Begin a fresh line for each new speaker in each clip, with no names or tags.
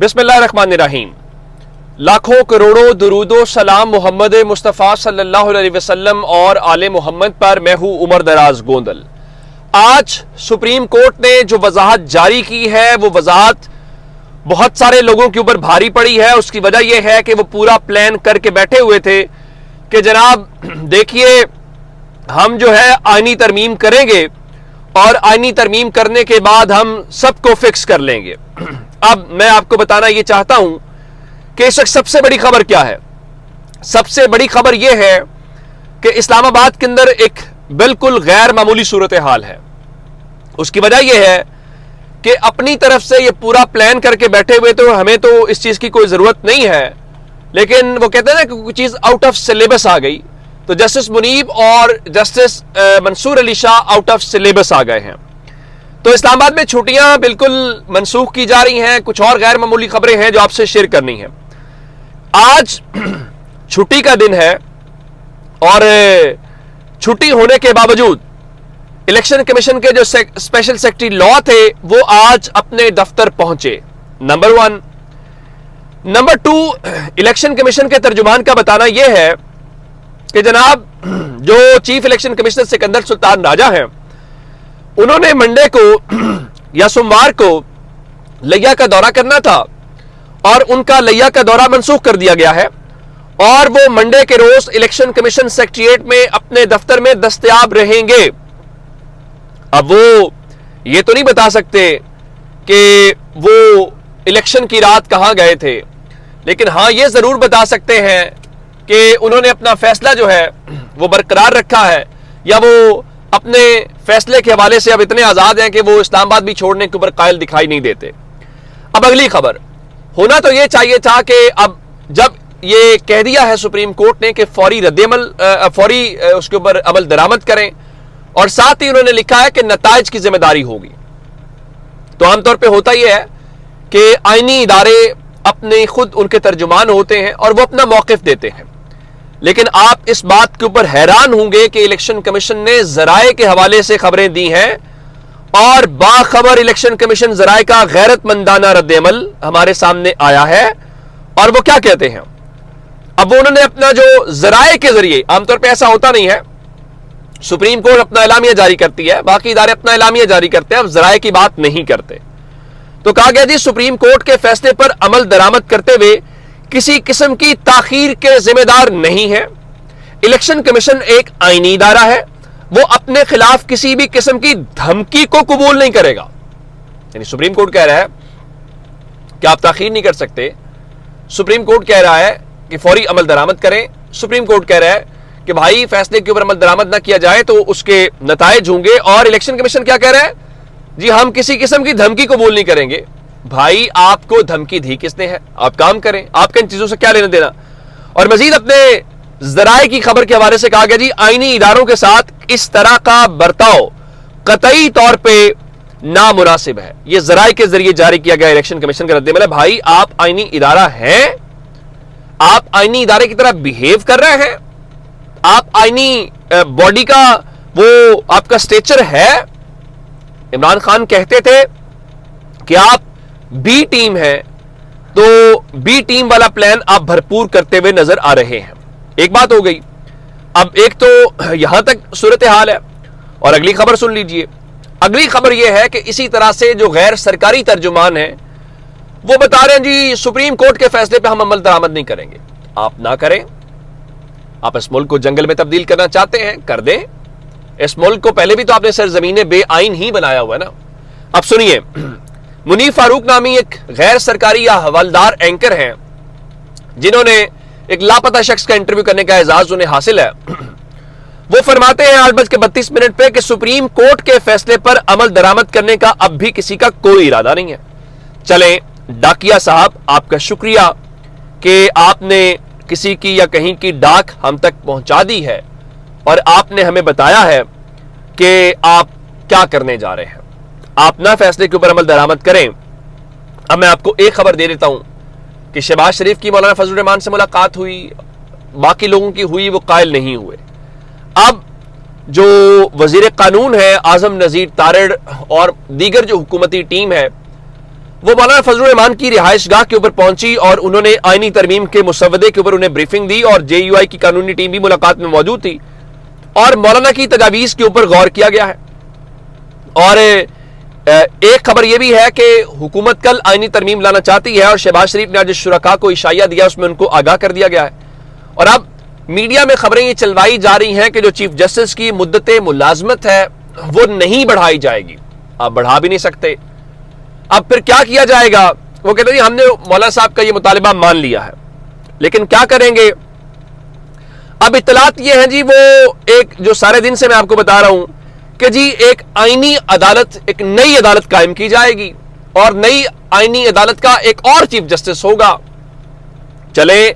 बिस्मिल्लाहिर्रहमानिर्रहीम। लाखों करोड़ों दुरूदो सलाम मोहम्मद मुस्तफ़ा सल्लल्लाहु अलैहि वसल्लम और आले मोहम्मद पर। मैं हूं उमर दराज गोंदल। आज सुप्रीम कोर्ट ने जो वजाहत जारी की है वो वजाहत बहुत सारे लोगों के ऊपर भारी पड़ी है। उसकी वजह यह है कि वो पूरा प्लान करके बैठे हुए थे कि जनाब देखिए हम जो है आईनी तरमीम करेंगे और आईनी तरमीम करने के बाद हम सबको फिक्स कर लेंगे। अब मैं आपको बताना यह चाहता हूं कि इस वक्त सबसे बड़ी खबर क्या है। सबसे बड़ी खबर यह है कि इस्लामाबाद के अंदर एक बिल्कुल गैर मामूली सूरत हाल है। उसकी वजह यह है कि अपनी तरफ से ये पूरा प्लान करके बैठे हुए तो हमें तो इस चीज की कोई जरूरत नहीं है, लेकिन वो कहते हैं ना कि कोई चीज आउट ऑफ सिलेबस आ गई, तो जस्टिस मुनीब और Justice Mansoor Ali Shah out of syllabus आ गए हैं। तो इस्लामाबाद में छुट्टियां बिल्कुल मनसूख की जा रही हैं। कुछ और गैर मामूली खबरें हैं जो आपसे शेयर करनी है। आज छुट्टी का दिन है और छुट्टी होने के बावजूद इलेक्शन कमीशन के जो स्पेशल सेक्रेटरी लॉ थे वो आज अपने दफ्तर पहुंचे। नंबर 1। नंबर 2, इलेक्शन कमीशन के तर्जुमान का बताना यह है कि जनाब जो chief election commissioner Sikandar Sultan Raja हैं, उन्होंने मंडे को या सोमवार को लिया का दौरा करना था और उनका लिया का दौरा मंसूख कर दिया गया है और वो मंडे के रोज इलेक्शन कमीशन सेक्रेटेरिएट में अपने दफ्तर में दस्तयाब रहेंगे। अब वो ये तो नहीं बता सकते कि वो इलेक्शन की रात कहां गए थे, लेकिन हां ये जरूर बता सकते हैं कि उन्होंने अपना फैसला जो है वो बरकरार रखा है या वो अपने फैसले के हवाले से अब इतने आजाद हैं कि वो इस्लामाबाद भी छोड़ने के ऊपर कायल दिखाई नहीं देते। अब अगली खबर होना तो ये चाहिए था कि अब जब ये कह दिया है सुप्रीम कोर्ट ने कि फौरी रद्दअमल फौरी उसके ऊपर अमल दरामद करें और साथ ही उन्होंने लिखा है कि नताइज की जिम्मेदारी होगी, तो आमतौर पर होता यह है कि आईनी इदारे अपने खुद उनके तर्जुमान होते हैं और वो अपना मौकिफ देते हैं। लेकिन आप इस बात के ऊपर हैरान होंगे कि इलेक्शन कमीशन ने जराए के हवाले से खबरें दी हैं और बाखबर इलेक्शन कमीशन जराए का गैरतमंदाना रद्दअमल हमारे सामने आया है। और वो क्या कहते हैं, अब वो उन्होंने अपना जो जराए के जरिए, आमतौर पर ऐसा होता नहीं है, सुप्रीम कोर्ट अपना एलामिया जारी करती है, बाकी इदारे अपना एलामिया जारी करते हैं, अब जराए की बात नहीं करते। तो कहा गया जी सुप्रीम कोर्ट के फैसले पर अमल दरामद करते हुए किसी किस्म की ताखीर के जिम्मेदार नहीं है। इलेक्शन कमीशन एक आईनी इदारा है, वो अपने खिलाफ किसी भी किस्म की धमकी को कबूल नहीं करेगा। यानी सुप्रीम कोर्ट कह रहा है कि आप ताखीर नहीं कर सकते, सुप्रीम कोर्ट कह रहा है कि फौरी अमल दरामद करें, सुप्रीम कोर्ट कह रहा है कि भाई फैसले के ऊपर अमल दरामद ना किया जाए तो उसके नताइज होंगे, और इलेक्शन कमीशन क्या कह रहा है, जी हम किसी किस्म की धमकी कबूल नहीं करेंगे। भाई आपको धमकी दी किसने है, आप काम करें, आपके इन चीजों से क्या लेना देना। और मजीद अपने जराए की खबर के हवाले से कहा गया जी आईनी इदारों के साथ इस तरह का बर्ताव कतई तौर पे नामुनासिब है। यह जराए के जरिए जारी किया गया इलेक्शन कमीशन का रद्दअमल है। भाई आप आईनी इदारा हैं, आप आईनी इदारे की तरह बिहेव कर रहे हैं, आप आईनी बॉडी का वो आपका स्टेचर है। इमरान खान कहते थे कि आप बी टीम है, तो बी टीम वाला प्लान आप भरपूर करते हुए नजर आ रहे हैं। एक बात हो गई। अब एक तो यहां तक सूरत हाल है और अगली खबर सुन लीजिए। अगली खबर यह है कि इसी तरह से जो गैर सरकारी तर्जुमान है वो बता रहे हैं जी सुप्रीम कोर्ट के फैसले पे हम अमल दरामद नहीं करेंगे। आप ना करें, आप इस मुल्क को जंगल में तब्दील करना चाहते हैं, कर दें। इस मुल्क को पहले भी तो आपने सरजमीने बेआईन ही बनाया हुआ है ना। अब सुनिए, मुनीफ फारूक नामी एक गैर सरकारी या हवालदार एंकर हैं जिन्होंने एक लापता शख्स का इंटरव्यू करने का एजाज उन्हें हासिल है। वो फरमाते हैं 8:32 पे कि सुप्रीम कोर्ट के फैसले पर अमल दरामद करने का अब भी किसी का कोई इरादा नहीं है। चलें डाकिया साहब, आपका शुक्रिया कि आपने किसी की या कहीं की डाक हम तक पहुंचा दी है और आपने हमें बताया है कि आप क्या करने जा रहे हैं। आप ना फैसले के ऊपर अमल दरामद करें। अब मैं आपको एक खबर दे देता हूं कि शहबाज शरीफ की मौलाना फजल रहमान से मुलाकात हुई, बाकी लोगों की हुई, वो कायल नहीं हुए। अब जो वजीर कानून है आजम नजीर तारड़ और दीगर जो हुकूमती टीम है وہ مولانا فضل الرحمان کی رہائش گاہ کے اوپر پہنچی اور انہوں نے آئینی ترمیم کے مسودے کے اوپر انہیں بریفنگ دی، اور جے یو آئی کی قانونی ٹیم بھی ملاقات میں موجود تھی، اور مولانا کی تجاویز کے اوپر غور کیا گیا ہے۔ اور ایک خبر یہ بھی ہے کہ حکومت کل آئینی ترمیم لانا چاہتی ہے، اور شہباز شریف نے آج شرکاء کو عشائیہ دیا، اس میں ان کو آگاہ کر دیا گیا ہے۔ اور اب میڈیا میں خبریں یہ چلوائی جا رہی ہیں کہ جو چیف جسٹس کی مدت ملازمت ہے وہ نہیں بڑھائی جائے گی، آپ بڑھا بھی نہیں سکتے۔ اب پھر کیا کیا جائے گا؟ وہ کہتے ہیں ہم نے مولانا صاحب کا یہ مطالبہ مان لیا ہے، لیکن کیا کریں گے؟ اب اطلاعات یہ ہیں جی، وہ ایک جو سارے دن سے میں آپ کو بتا رہا ہوں کہ جی ایک آئینی عدالت، ایک نئی عدالت قائم کی جائے گی، اور نئی آئینی عدالت کا ایک اور چیف جسٹس ہوگا۔ چلے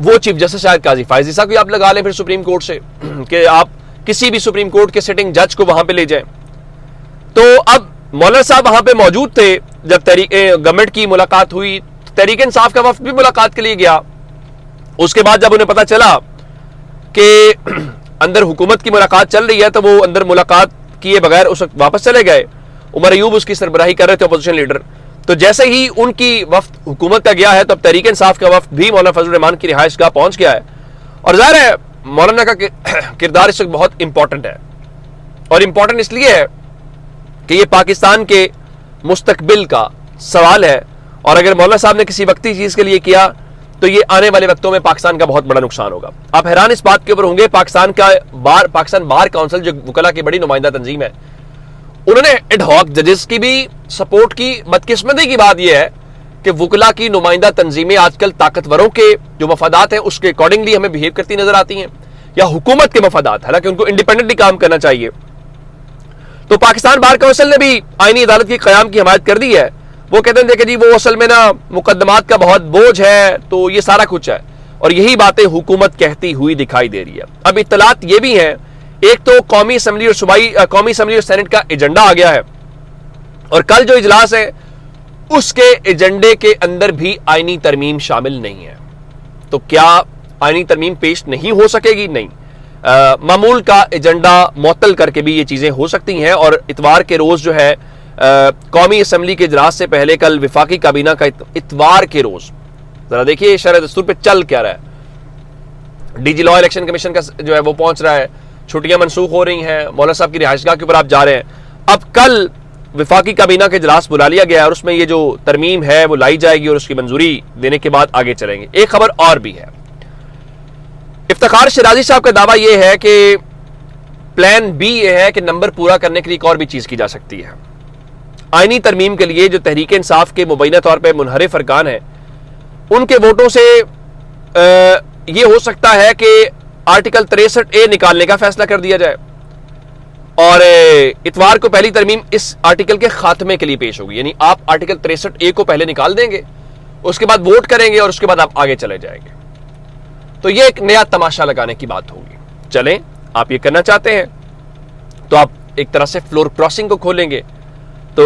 وہ چیف جسٹس شاید قاضی فائز عیسیٰ کو آپ لگا لیں پھر سپریم کورٹ سے، کہ آپ کسی بھی سپریم کورٹ کے سٹنگ جج کو وہاں پہ لے جائیں۔ تو اب مولانا صاحب وہاں پہ موجود تھے جب گورنمنٹ کی ملاقات ہوئی، تحریک انصاف کا وفد بھی ملاقات کے لیے گیا۔ اس کے بعد جب انہیں پتا چلا کہ اندر حکومت کی ملاقات چل رہی ہے تو وہ اندر ملاقات کیے بغیر اس وقت واپس چلے گئے۔ عمر ایوب اس کی سربراہی کر رہے تھے، اپوزیشن لیڈر۔ تو جیسے ہی ان کی وفد حکومت کا گیا ہے تو اب تحریک انصاف کا وفد بھی مولانا فضل الرحمان کی رہائش گاہ پہنچ گیا ہے، اور ظاہر ہے مولانا کا کردار اس وقت بہت امپورٹنٹ ہے، اور امپورٹنٹ اس لیے ہے کہ یہ پاکستان کے مستقبل کا سوال ہے، اور اگر مولانا صاحب نے کسی وقتی چیز کے لیے کیا تو یہ آنے والے وقتوں میں پاکستان کا بہت بڑا نقصان ہوگا۔ آپ حیران اس بات کے اوپر ہوں گے، پاکستان بار کونسل جو وکلا کی بڑی نمائندہ تنظیم ہے، انہوں نے ایڈ ہاک ججز کی بھی سپورٹ کی۔ بدقسمتی کی بات یہ ہے کہ وکلا کی نمائندہ تنظیمیں آج کل طاقتوروں کے جو مفادات ہیں اس کے اکارڈنگلی ہمیں بہیو کرتی نظر آتی ہیں، یا حکومت کے مفادات، حالانکہ ان کو انڈیپینڈنٹلی کام کرنا چاہیے۔ تو پاکستان بار کونسل نے بھی آئینی عدالت کی قیام کی حمایت کر دی ہے۔ وہ کہتے ہیں کہ جی وہ اصل میں نا مقدمات کا بہت بوجھ ہے، تو یہ سارا کچھ ہے، اور یہی باتیں حکومت کہتی ہوئی دکھائی دے رہی ہے۔ اب اطلاعات یہ بھی ہیں، ایک تو قومی اسمبلی اور سینٹ کا ایجنڈا آ گیا ہے، اور کل جو اجلاس ہے اس کے ایجنڈے کے اندر بھی آئینی ترمیم شامل نہیں ہے۔ تو کیا آئینی ترمیم پیش نہیں ہو سکے گی؟ نہیں، معمول کا ایجنڈا معطل کر کے بھی یہ چیزیں ہو سکتی ہیں، اور اتوار کے روز جو ہے قومی اسمبلی کے اجلاس سے پہلے کل وفاقی کابینہ کا اتوار کے روز ذرا دیکھیے شرح دستور پہ چل کیا رہا ہے۔ ڈی جی لا الیکشن کمیشن کا جو ہے وہ پہنچ رہا ہے، چھٹیاں منسوخ ہو رہی ہیں، مولانا صاحب کی رہائش گاہ کے اوپر آپ جا رہے ہیں۔ اب کل وفاقی کابینہ کا اجلاس بلا لیا گیا ہے، اور اس میں یہ جو ترمیم ہے وہ لائی جائے گی، اور اس کی منظوری دینے کے بعد آگے چلیں گے۔ ایک خبر اور بھی ہے، افتخار شیرازی صاحب کا دعویٰ یہ ہے کہ پلان بی یہ ہے کہ نمبر پورا کرنے کے لیے ایک اور بھی چیز کی جا سکتی ہے۔ آئینی ترمیم کے لیے جو تحریک انصاف کے مبینہ طور پہ منحرف ارکان ہیں، ان کے ووٹوں سے یہ ہو سکتا ہے کہ آرٹیکل 63A نکالنے کا فیصلہ کر دیا جائے، اور اتوار کو پہلی ترمیم اس آرٹیکل کے خاتمے کے لیے پیش ہوگی، یعنی آپ آرٹیکل 63A کو پہلے نکال دیں گے، اس کے بعد ووٹ کریں گے، اور اس کے بعد آپ آگے چلے جائیں گے۔ تو یہ ایک نیا تماشا لگانے کی بات ہوگی۔ چلیں، آپ یہ کرنا چاہتے ہیں تو آپ ایک طرح سے فلور کراسنگ کو کھولیں گے، تو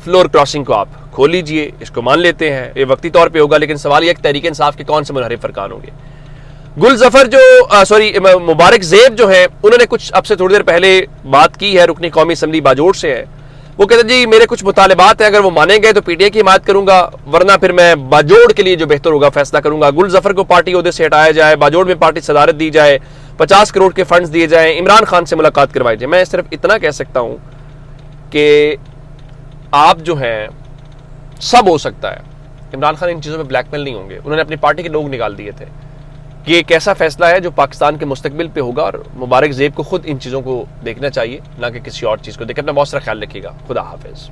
فلور کراسنگ کو آپ کھول لیجئے، اس کو مان لیتے ہیں، یہ وقتی طور پہ ہوگا، لیکن سوال یہ کہ تحریک انصاف کے کون سے منحرف ارکان ہوں گے۔ گل ظفر مبارک زیب جو ہیں، انہوں نے کچھ اب سے تھوڑی دیر پہلے بات کی ہے، رکنی قومی اسمبلی باجوڑ سے ہے۔ وہ کہتے ہیں جی میرے کچھ مطالبات ہیں، اگر وہ مانے گئے تو پی ٹی اے کی حمایت کروں گا، ورنہ پھر میں باجوڑ کے لیے جو بہتر ہوگا فیصلہ کروں گا۔ گل ظفر کو پارٹی عہدے سے ہٹایا جائے، باجوڑ میں پارٹی صدارت دی جائے، 50 کروڑ کے فنڈز دیے جائیں، عمران خان سے ملاقات کروائی جائے۔ میں صرف اتنا کہہ سکتا ہوں کہ آپ جو ہیں سب ہو سکتا ہے، عمران خان ان چیزوں میں بلیک میل نہیں ہوں گے، انہوں نے اپنی پارٹی کے لوگ نکال دیے تھے۔ یہ ایک ایسا فیصلہ ہے جو پاکستان کے مستقبل پہ ہوگا، اور مبارک زیب کو خود ان چیزوں کو دیکھنا چاہیے، نہ کہ کسی اور چیز کو دیکھیں۔ اپنا بہت سارا خیال رکھیے گا۔ خدا حافظ۔